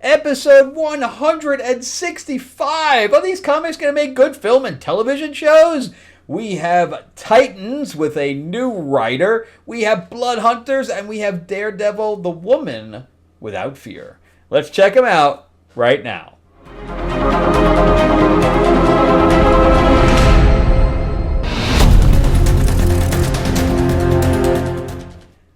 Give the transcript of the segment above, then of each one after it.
Episode 165. Are these comics going to make good film and television shows? We have Titans with a new writer. We have Blood Hunters, and we have Daredevil, the Woman Without Fear. Let's check them out right now.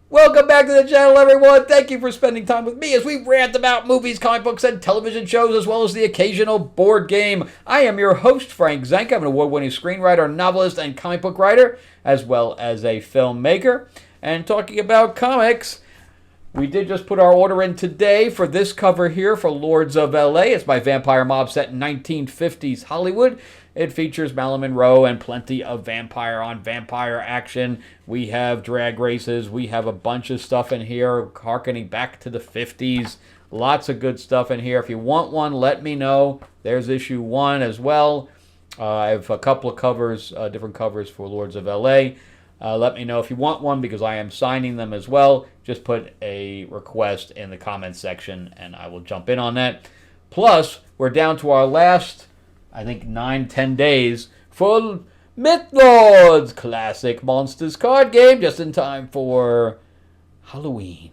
Welcome back to the channel, everyone. Thank you for spending time with me as we rant about movies, comic books, and television shows, as well as the occasional board game. I am your host, Frank Zanca. I'm an award-winning screenwriter, novelist, and comic book writer, as well as a filmmaker. And talking about comics, we did just put our order in today for this cover here for Lords of LA. It's my vampire mob set in 1950s Hollywood. It features Marilyn Monroe and plenty of vampire on vampire action. We have drag races. We have a bunch of stuff in here harkening back to the 50s. Lots of good stuff in here. If you want one, let me know. There's issue 1 as well. I have a couple of covers, different covers for Lords of LA. Let me know if you want one because I am signing them as well. Just put a request in the comments section and I will jump in on that. Plus, we're down to our last, I think, 9-10 days for Mythlords Classic Monsters card game, just in time for Halloween.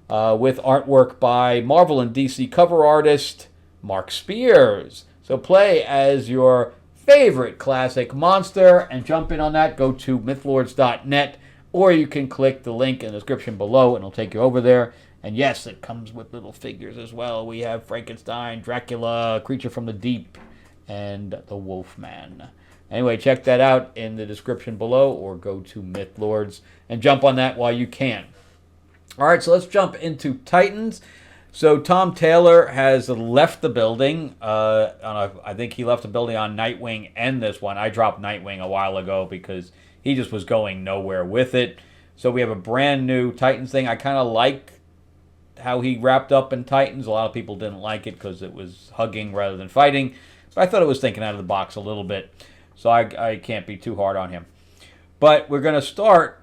With artwork by Marvel and DC cover artist Mark Spears. So play as your favorite classic monster and jump in on that. Go to mythlords.net or you can click the link in the description below and it'll take you over there. And yes, it comes with little figures as well. We have Frankenstein, Dracula, Creature from the Deep, and the Wolfman. Anyway, check that out in the description below or go to Mythlords and jump on that while you can. All right, so let's jump into Titans. So Tom Taylor has left the building. I think he left the building on Nightwing and this one. I dropped Nightwing a while ago because he just was going nowhere with it. So we have a brand new Titans thing. I kind of like how he wrapped up in Titans. A lot of people didn't like it because it was hugging rather than fighting. But I thought it was thinking out of the box a little bit. So I can't be too hard on him. But we're going to start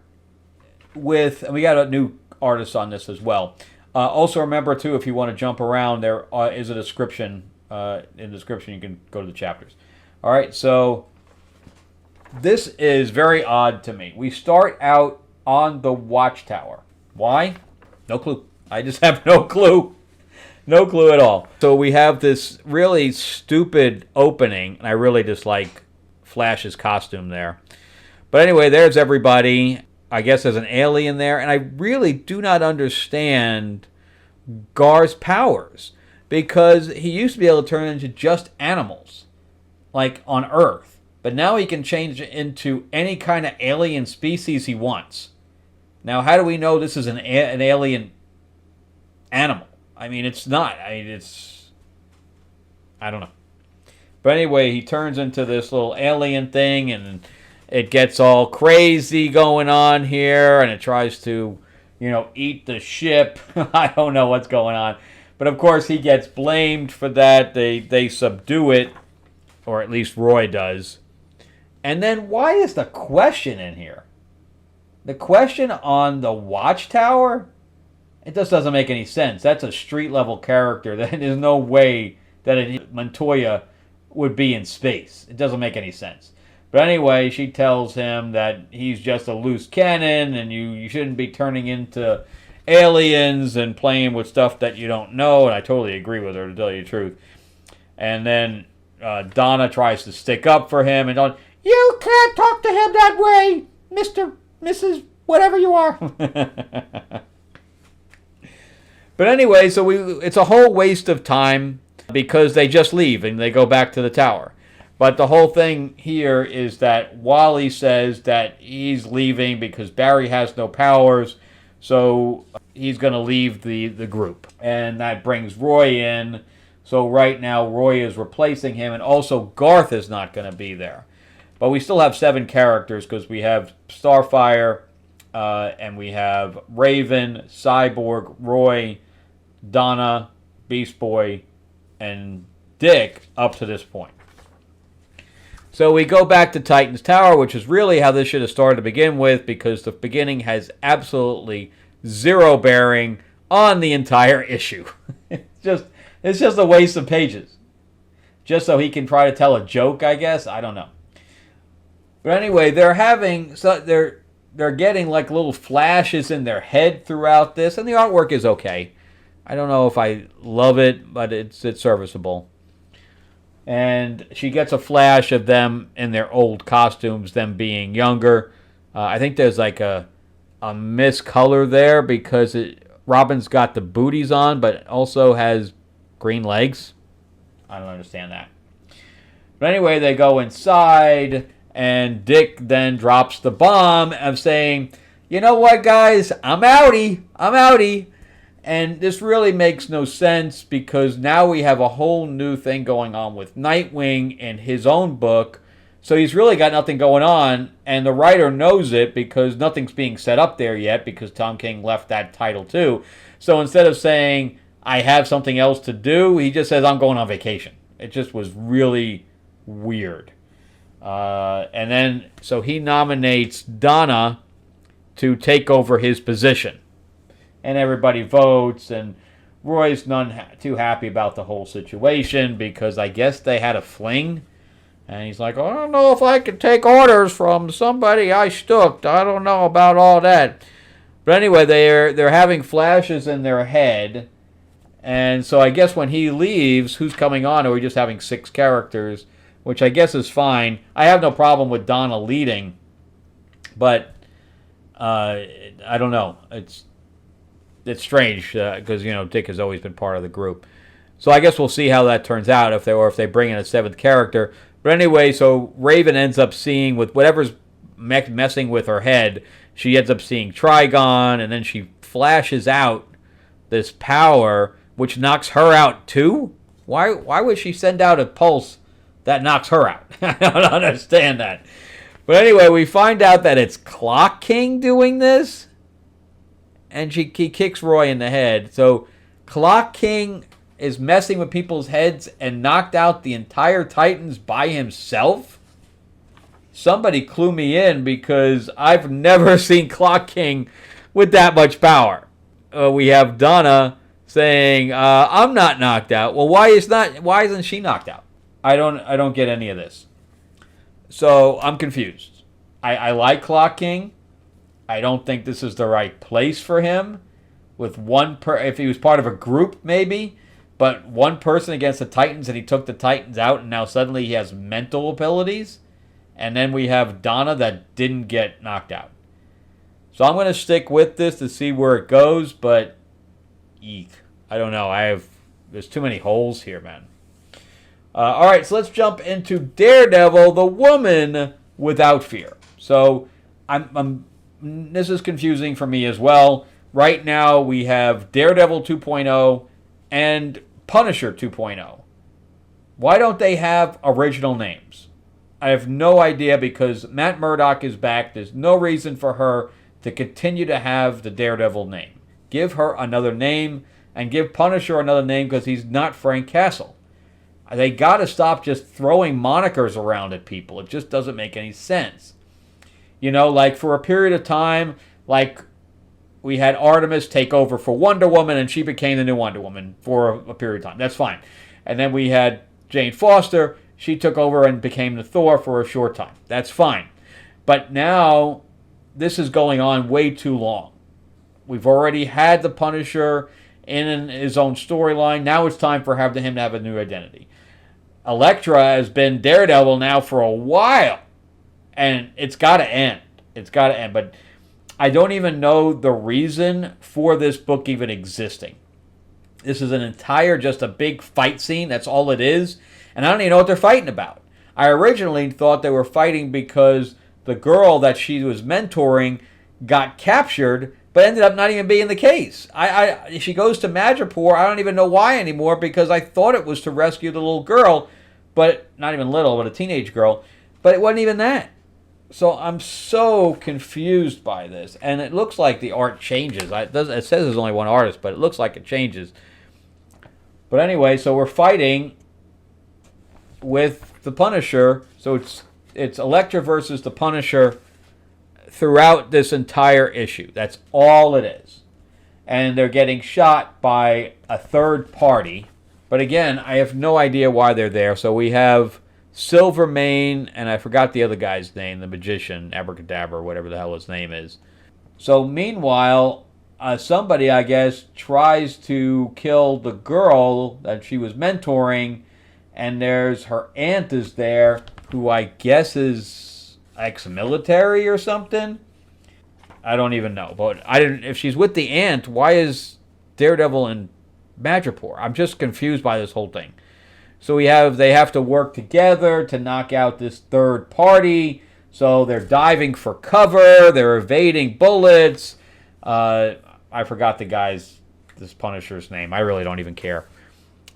with, and we got a new artist on this as well. Also remember, too, if you want to jump around, there is a description. In the description, you can go to the chapters. All right, so this is very odd to me. We start out on the Watchtower. Why? No clue. I just have no clue. No clue at all. So we have this really stupid opening, and I really dislike Flash's costume there. But anyway, there's everybody. I guess there's an alien there, and I really do not understand Gar's powers because he used to be able to turn into just animals, like on Earth. But now he can change into any kind of alien species he wants. Now, how do we know this is an alien animal? I mean, it's not. I don't know. But anyway, he turns into this little alien thing, and it gets all crazy going on here, and it tries to, eat the ship. I don't know what's going on. But, of course, he gets blamed for that. They subdue it, or at least Roy does. And then why is the question in here? The question on the Watchtower? It just doesn't make any sense. That's a street-level character. There's no way that Montoya would be in space. It doesn't make any sense. But anyway, she tells him that he's just a loose cannon and you shouldn't be turning into aliens and playing with stuff that you don't know. And I totally agree with her, to tell you the truth. And then Donna tries to stick up for him. And you can't talk to him that way, Mr., Mrs., whatever you are. But anyway, so it's a whole waste of time because they just leave and they go back to the tower. But the whole thing here is that Wally says that he's leaving because Barry has no powers, so he's going to leave the group. And that brings Roy in. So right now, Roy is replacing him, and also Garth is not going to be there. But we still have 7 characters because we have Starfire, and we have Raven, Cyborg, Roy, Donna, Beast Boy, and Dick up to this point. So we go back to Titan's Tower, which is really how this should have started to begin with, because the beginning has absolutely zero bearing on the entire issue. It's it's just a waste of pages. Just so he can try to tell a joke, I guess. I don't know. But anyway, they're getting like little flashes in their head throughout this, and the artwork is okay. I don't know if I love it, but it's serviceable. And she gets a flash of them in their old costumes, them being younger. I think there's like a miscolor there because Robin's got the booties on, but also has green legs. I don't understand that. But anyway, they go inside, and Dick then drops the bomb of saying, you know what, guys? I'm outie. And this really makes no sense because now we have a whole new thing going on with Nightwing in his own book. So he's really got nothing going on, and the writer knows it because nothing's being set up there yet because Tom King left that title too. So instead of saying, I have something else to do, he just says, I'm going on vacation. It just was really weird. And then, so he nominates Donna to take over his position. And everybody votes, and Roy's none too happy about the whole situation because I guess they had a fling. And he's like, I don't know if I can take orders from somebody I stooked. I don't know about all that. But anyway, they're having flashes in their head. And so I guess when he leaves, who's coming on? Or are we just having 6 characters? Which I guess is fine. I have no problem with Donna leading. But I don't know. It's strange because, Dick has always been part of the group. So I guess we'll see how that turns out if they bring in a 7th character. But anyway, so Raven ends up seeing with whatever's messing with her head, she ends up seeing Trigon, and then she flashes out this power, which knocks her out too? Why would she send out a pulse that knocks her out? I don't understand that. But anyway, we find out that it's Clock King doing this, and he kicks Roy in the head. So Clock King is messing with people's heads and knocked out the entire Titans by himself? Somebody clue me in because I've never seen Clock King with that much power. We have Donna saying, I'm not knocked out. Well, why isn't she knocked out? I don't get any of this. So I'm confused. I like Clock King. I don't think this is the right place for him. With if he was part of a group, maybe. But one person against the Titans, and he took the Titans out, and now suddenly he has mental abilities. And then we have Donna that didn't get knocked out. So I'm going to stick with this to see where it goes, but eek. I don't know. There's too many holes here, man. All right, so let's jump into Daredevil, the woman without fear. So this is confusing for me as well. Right now we have Daredevil 2.0 and Punisher 2.0. Why don't they have original names? I have no idea because Matt Murdock is back. There's no reason for her to continue to have the Daredevil name. Give her another name and give Punisher another name because he's not Frank Castle. They got to stop just throwing monikers around at people. It just doesn't make any sense. Like for a period of time, like we had Artemis take over for Wonder Woman and she became the new Wonder Woman for a period of time. That's fine. And then we had Jane Foster. She took over and became the Thor for a short time. That's fine. But now this is going on way too long. We've already had the Punisher in his own storyline. Now it's time for him to have a new identity. Elektra has been Daredevil now for a while. And it's got to end. It's got to end. But I don't even know the reason for this book even existing. This is just a big fight scene. That's all it is. And I don't even know what they're fighting about. I originally thought they were fighting because the girl that she was mentoring got captured, but ended up not even being the case. She goes to Madripoor. I don't even know why anymore because I thought it was to rescue the little girl, but not even little, but a teenage girl. But it wasn't even that. So I'm so confused by this. And it looks like the art changes. It says there's only one artist, but it looks like it changes. But anyway, so we're fighting with the Punisher. So it's Elektra versus the Punisher throughout this entire issue. That's all it is. and they're getting shot by a third party. But again, I have no idea why they're there. So we have Silvermane, and I forgot the other guy's name, the magician, Abracadabra, whatever the hell his name is. So meanwhile, somebody, I guess, tries to kill the girl that she was mentoring, and there's her aunt is there, who I guess is ex-military or something. I don't even know. But if she's with the aunt, why is Daredevil in Madripoor? I'm just confused by this whole thing. So they have to work together to knock out this third party. So they're diving for cover. They're evading bullets. I forgot this Punisher's name. I really don't even care.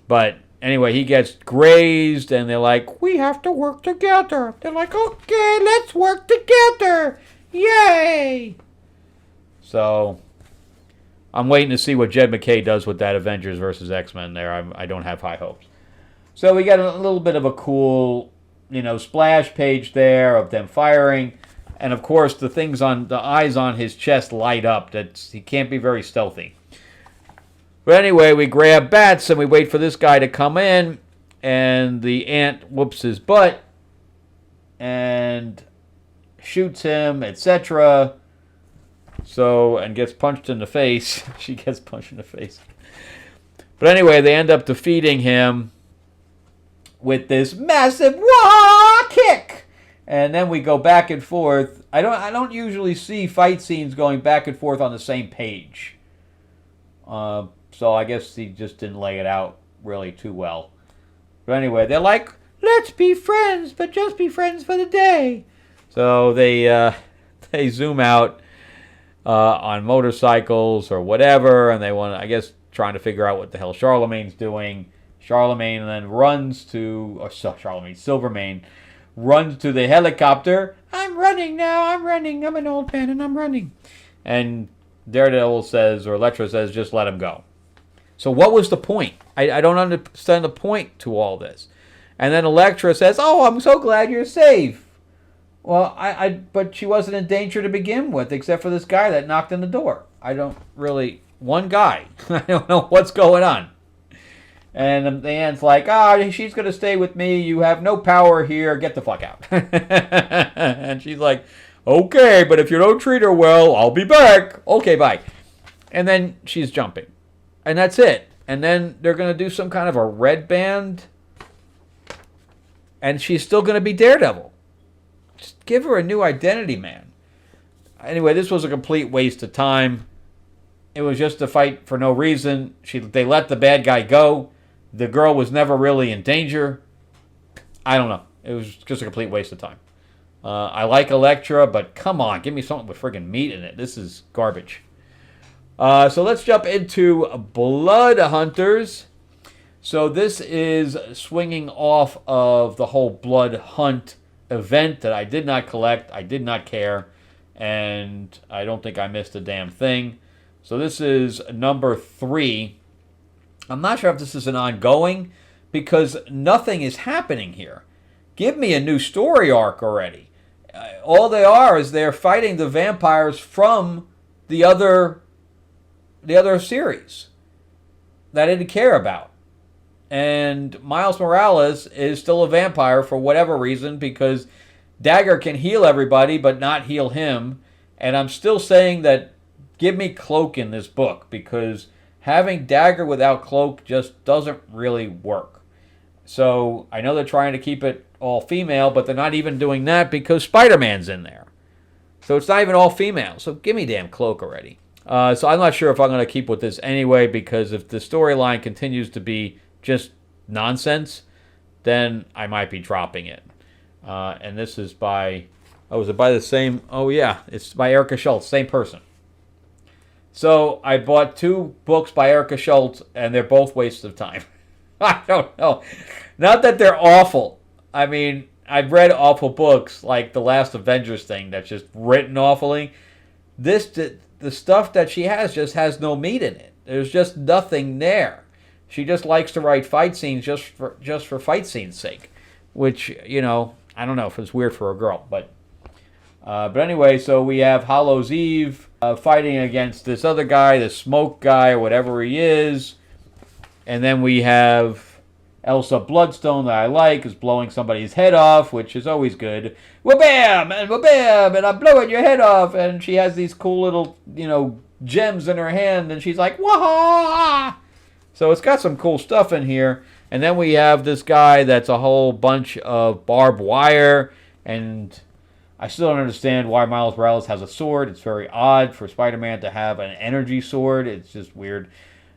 But anyway, he gets grazed, and they're like, we have to work together. They're like, okay, let's work together. Yay! So I'm waiting to see what Jed McKay does with that Avengers versus X-Men there. I don't have high hopes. So we got a little bit of a cool, splash page there of them firing. And of course, the eyes on his chest light up. He can't be very stealthy. But anyway, we grab bats and we wait for this guy to come in. And the aunt whoops his butt and shoots him, etc. And gets punched in the face. She gets punched in the face. But anyway, they end up defeating him with this massive wah kick. And then we go back and forth. I don't usually see fight scenes going back and forth on the same page. So I guess he just didn't lay it out really too well. But anyway, they're like, let's be friends, but just be friends for the day. So they zoom out on motorcycles or whatever, and they want, I guess, trying to figure out what the hell Charlemagne's doing. Silvermane runs to the helicopter. I'm running now, I'm an old man and I'm running. And Daredevil says, or Elektra says, just let him go. So what was the point? I don't understand the point to all this. And then Elektra says, oh, I'm so glad you're safe. Well, but she wasn't in danger to begin with, except for this guy that knocked on the door. One guy. I don't know what's going on. And the aunt's like, she's going to stay with me. You have no power here. Get the fuck out. And she's like, okay, but if you don't treat her well, I'll be back. Okay, bye. And then she's jumping. And that's it. And then they're going to do some kind of a red band. And she's still going to be Daredevil. Just give her a new identity, man. Anyway, this was a complete waste of time. It was just a fight for no reason. They let the bad guy go. The girl was never really in danger. I don't know. It was just a complete waste of time. I like Elektra, but come on, give me something with friggin' meat in it. This is garbage. So let's jump into Blood Hunters. So this is swinging off of the whole Blood Hunt event that I did not collect. I did not care. And I don't think I missed a damn thing. So this is number 3. I'm not sure if this is an ongoing, because nothing is happening here. Give me a new story arc already. All they are is they're fighting the vampires from the other series that I didn't care about. And Miles Morales is still a vampire for whatever reason, because Dagger can heal everybody but not heal him. And I'm still saying that give me Cloak in this book, because having Dagger without Cloak just doesn't really work. So I know they're trying to keep it all female, but they're not even doing that because Spider-Man's in there. So it's not even all female. So give me damn Cloak already. So I'm not sure if I'm going to keep with this anyway, because if the storyline continues to be just nonsense, then I might be dropping it. And this is by... Oh, is it by the same... Oh, yeah. It's by Erica Schultz. Same person. So I bought 2 books by Erica Schultz, and they're both wastes of time. I don't know. Not that they're awful. I mean, I've read awful books like the last Avengers thing that's just written awfully. The stuff that she has just has no meat in it. There's just nothing there. She just likes to write fight scenes just for fight scenes' sake, which, I don't know if it's weird for a girl, but anyway, so we have Hallows Eve. fighting against this other guy, the smoke guy, or whatever he is. And then we have Elsa Bloodstone that I like is blowing somebody's head off, which is always good. Wha-bam! And wha-bam! And I'm blowing your head off. And she has these cool little, gems in her hand. And she's like, wah! So it's got some cool stuff in here. And then we have this guy that's a whole bunch of barbed wire. And I still don't understand why Miles Morales has a sword. It's very odd for Spider-Man to have an energy sword. It's just weird.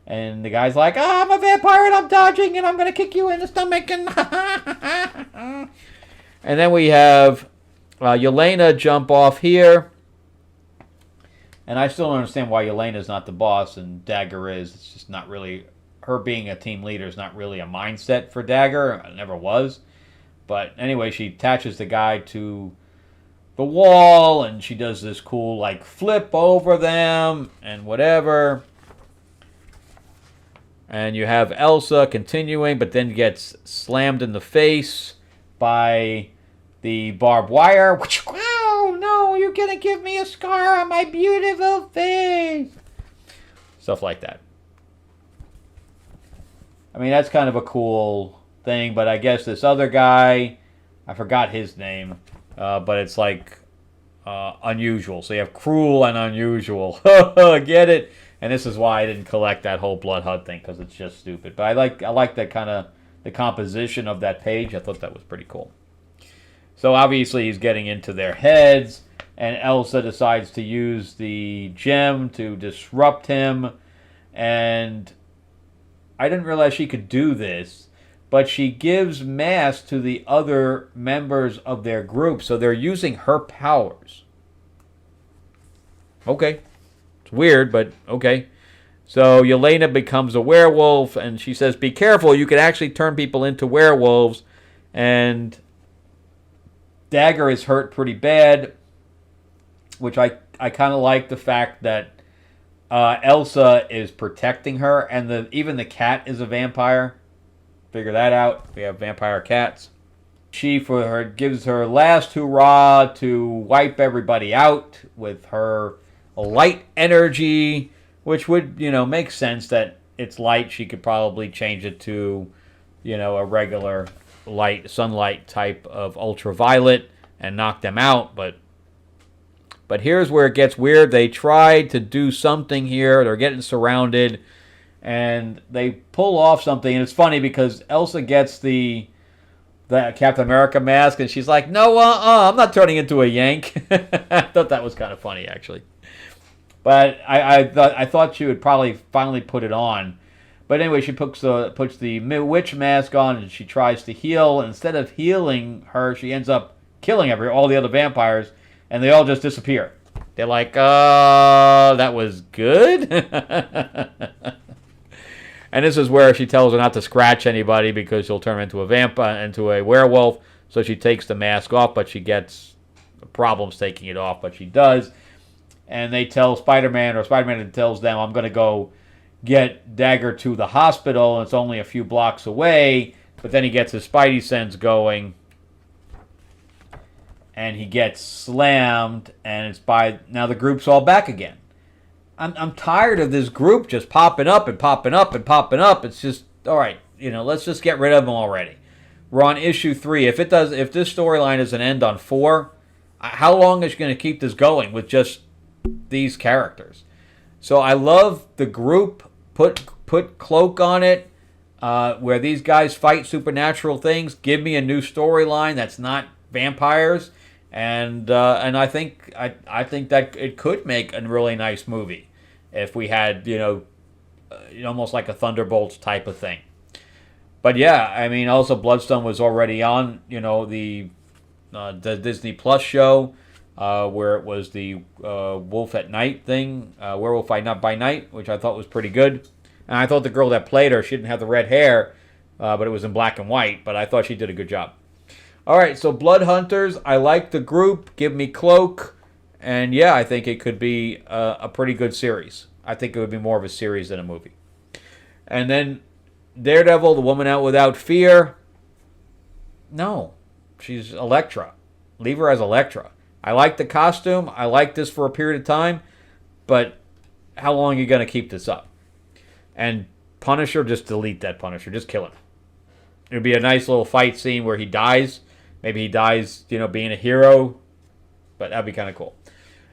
And the guy's like, I'm a vampire and I'm dodging and I'm going to kick you in the stomach. And then we have Yelena jump off here. And I still don't understand why Yelena's not the boss and Dagger is. It's just not really... Her being a team leader is not really a mindset for Dagger. It never was. But anyway, she attaches the guy to the wall. And she does this cool, flip over them and whatever. And you have Elsa continuing, but then gets slammed in the face by the barbed wire. Oh, no, you're going to give me a scar on my beautiful face. Stuff like that. I mean, that's kind of a cool thing, but I guess this other guy, I forgot his name, but it's unusual. So you have cruel and unusual. Get it? And this is why I didn't collect that whole Blood Hunt thing, because it's just stupid. But I like that kind of the composition of that page. I thought that was pretty cool. So obviously he's getting into their heads, and Elsa decides to use the gem to disrupt him. And I didn't realize she could do this, but she gives masks to the other members of their group, so they're using her powers. Okay. Weird, but okay. So Yelena becomes a werewolf, and she says, be careful, you can actually turn people into werewolves. And Dagger is hurt pretty bad, which I kind of like the fact that Elsa is protecting her, and even the cat is a vampire. Figure that out. We have vampire cats. She, gives her last hurrah to wipe everybody out with her light energy, which would, make sense that it's light. She could probably change it to, a regular light, sunlight type of ultraviolet and knock them out. But here's where it gets weird. They tried to do something here. They're getting surrounded, and they pull off something. And it's funny because Elsa gets the Captain America mask, and she's like, no, I'm not turning into a Yank. I thought that was kind of funny, actually. But I thought she would probably finally put it on. But anyway, she puts the witch mask on, and she tries to heal. And instead of healing her, she ends up killing all the other vampires, and they all just disappear. They're like, that was good? And this is where she tells her not to scratch anybody because she'll turn into a werewolf. So she takes the mask off, but she gets problems taking it off, but she does. And they tell Spider-Man, or Spider-Man tells them, I'm going to go get Dagger to the hospital, and it's only a few blocks away. But then he gets his Spidey sense going, and he gets slammed, and now the group's all back again. I'm tired of this group just popping up and popping up and popping up. It's just, all right, let's just get rid of them already. We're on issue 3. If this storyline doesn't end on 4, how long is she going to keep this going with just these characters? So I love the group. Put Cloak on it, where these guys fight supernatural things. Give me a new storyline that's not vampires, and I think that it could make a really nice movie if we had almost like a Thunderbolts type of thing. But yeah, I mean, also Bloodstone was already on the Disney Plus show. Where it was the Wolf at Night thing, Werewolf by Night, which I thought was pretty good. And I thought the girl that played her, she didn't have the red hair, but it was in black and white, but I thought she did a good job. All right, so Blood Hunters, I like the group. Give me Cloak. And yeah, I think it could be a pretty good series. I think it would be more of a series than a movie. And then Daredevil, the Woman Out Without Fear. No, she's Elektra. Leave her as Elektra. I like the costume. I like this for a period of time. but how long are you going to keep this up? And Punisher, just delete that Punisher. Just kill him. It would be a nice little fight scene where he dies. Maybe he dies, being a hero. But that'd be kind of cool.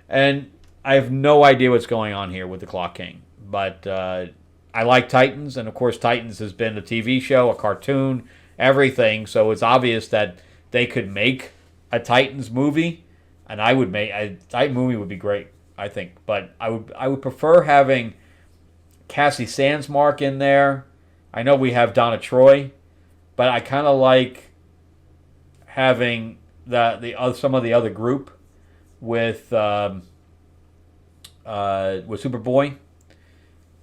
And I have no idea what's going on here with the Clock King. But I like Titans. And, of course, Titans has been a TV show, a cartoon, everything. So it's obvious that they could make a Titans movie. And I would make a Titan movie would be great, I think. But I would prefer having Cassie Sandsmark in there. I know we have Donna Troy. But I kind of like having some of the other group with Superboy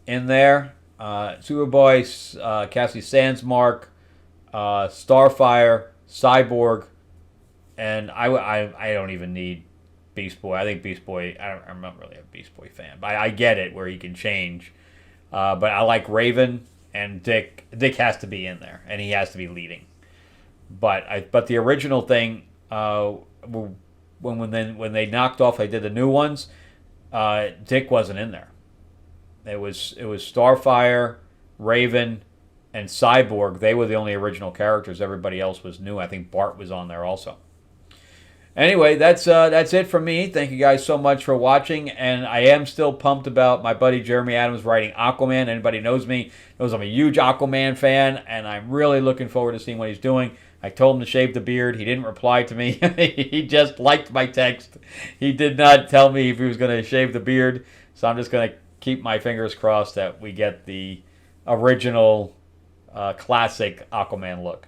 in there. Superboy, Cassie Sandsmark, Starfire, Cyborg, and I don't even need Beast Boy. I think Beast Boy. I'm not really a Beast Boy fan, but I get it where he can change. But I like Raven and Dick. Dick has to be in there, and he has to be leading. But the original thing, when they knocked off, they did the new ones. Dick wasn't in there. It was Starfire, Raven, and Cyborg. They were the only original characters. Everybody else was new. I think Bart was on there also. Anyway, that's it from me. Thank you guys so much for watching, and I am still pumped about my buddy Jeremy Adams writing Aquaman. Anybody knows me knows I'm a huge Aquaman fan, and I'm really looking forward to seeing what he's doing. I told him to shave the beard. He didn't reply to me. He just liked my text. He did not tell me if he was going to shave the beard, so I'm just going to keep my fingers crossed that we get the original classic Aquaman look.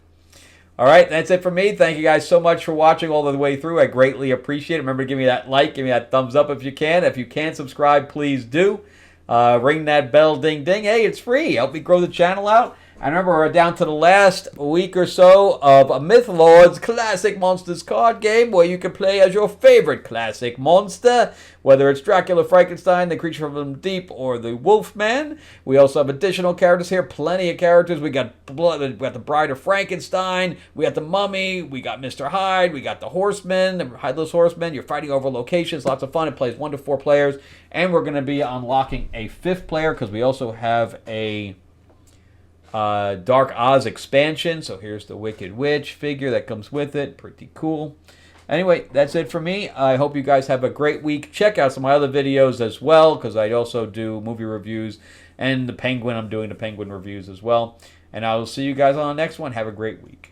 All right, that's it for me. Thank you guys so much for watching all the way through. I greatly appreciate it. Remember to give me that like, give me that thumbs up if you can. If you can't subscribe, please do. Ring that bell, ding, ding. Hey, it's free. Help me grow the channel out. I remember we're down to the last week or so of a Mythlords Classic Monsters card game where you can play as your favorite classic monster, whether it's Dracula, Frankenstein, the Creature from the Deep, or the Wolfman. We also have additional characters here, plenty of characters. We got the Bride of Frankenstein, we got the Mummy, we got Mr. Hyde, we got the Horseman, the Headless Horseman. You're fighting over locations, lots of fun. It plays 1 to 4 players, and we're going to be unlocking a 5th player because we also have a Dark Oz expansion. So here's the Wicked Witch figure that comes with it. Pretty cool. Anyway, that's it for me. I hope you guys have a great week. Check out some of my other videos as well, because I also do movie reviews, and the Penguin, I'm doing the Penguin reviews as well. And I will see you guys on the next one. Have a great week.